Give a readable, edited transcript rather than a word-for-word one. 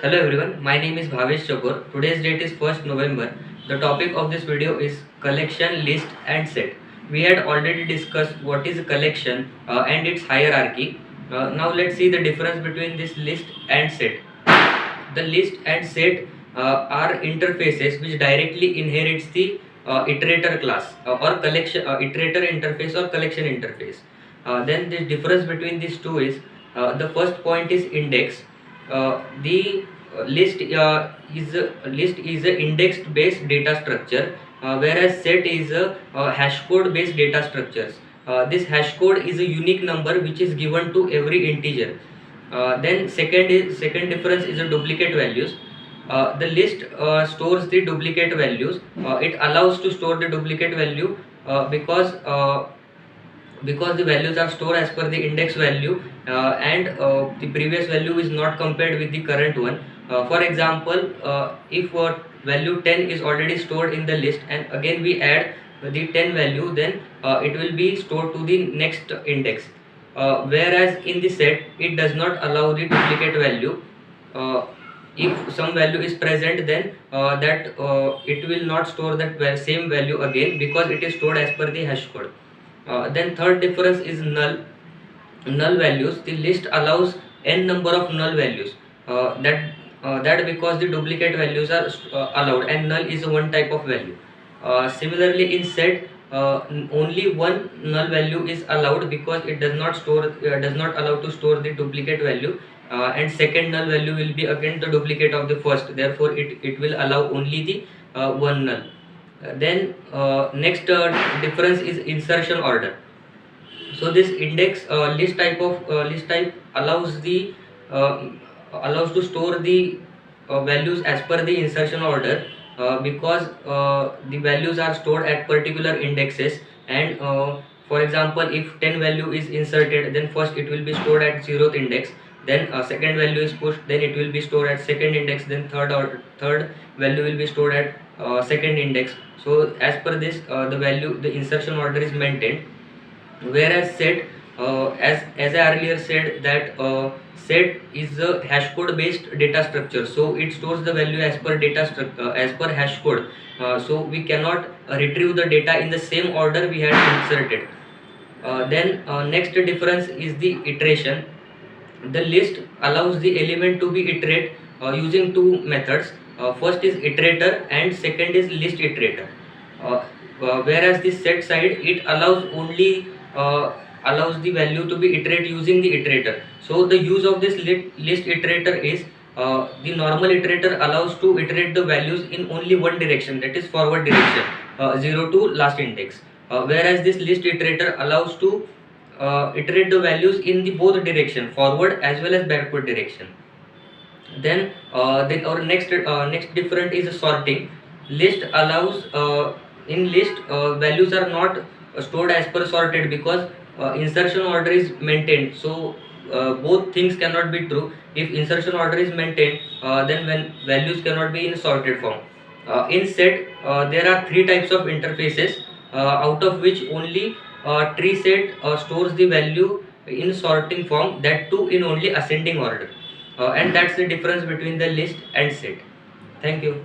Hello everyone, my name is Bhavesh Chakor. Today's date is 1st November. The topic of this video is collection, list and set. We had already discussed what is a collection and its hierarchy. Now let's see the difference between this list and set. The list and set are interfaces which directly inherits the iterator class or collection iterator interface or collection interface. Then the difference between these two is the first point is index. The list is a indexed based data structure, whereas set is a hash code based data structures. This hash code is a unique number which is given to every integer. Then second difference is the duplicate values. The list stores the duplicate values. It allows to store the duplicate value because the values are stored as per the index value, and the previous value is not compared with the current one. For example, if value 10 is already stored in the list and again we add the 10 value, then it will be stored to the next index. Whereas in the set it does not allow the duplicate value. If some value is present, then it will not store that same value again because it is stored as per the hash code. Then third difference is null values. The list allows n number of null values. That because the duplicate values are allowed, and null is one type of value. Similarly in set, only one null value is allowed because it does not allow to store the duplicate value, and second null value will be again the duplicate of the first, therefore it will allow only the one null. Then next difference is insertion order. So this index list type uh, allows to store the values as per the insertion order, because the values are stored at particular indexes, and for example, if 10 value is inserted, then first it will be stored at 0th index, then second value is pushed, then it will be stored at second index, then third value will be stored at second index. So as per this, the insertion order is maintained. Whereas set, as I earlier said, that set is a hash code based data structure, so it stores the value as per as per hash code. So we cannot retrieve the data in the same order we had inserted. Then next difference is the iteration. The list allows the element to be iterate using two methods. First is iterator and second is list iterator. Whereas the set side, it allows the value to be iterate using the iterator. So the use of this list iterator is, the normal iterator allows to iterate the values in only one direction, that is forward direction, 0 to last index. Whereas this list iterator allows to iterate the values in the both direction, forward as well as backward direction. Then our next different is sorting. List allows, in list, values are not stored as per sorted because insertion order is maintained. So both things cannot be true. If insertion order is maintained, then when values cannot be in sorted form. In set, there are three types of interfaces, out of which only tree set stores the value in sorting form, that too in only ascending order. And that's the difference between the list and set. Thank you.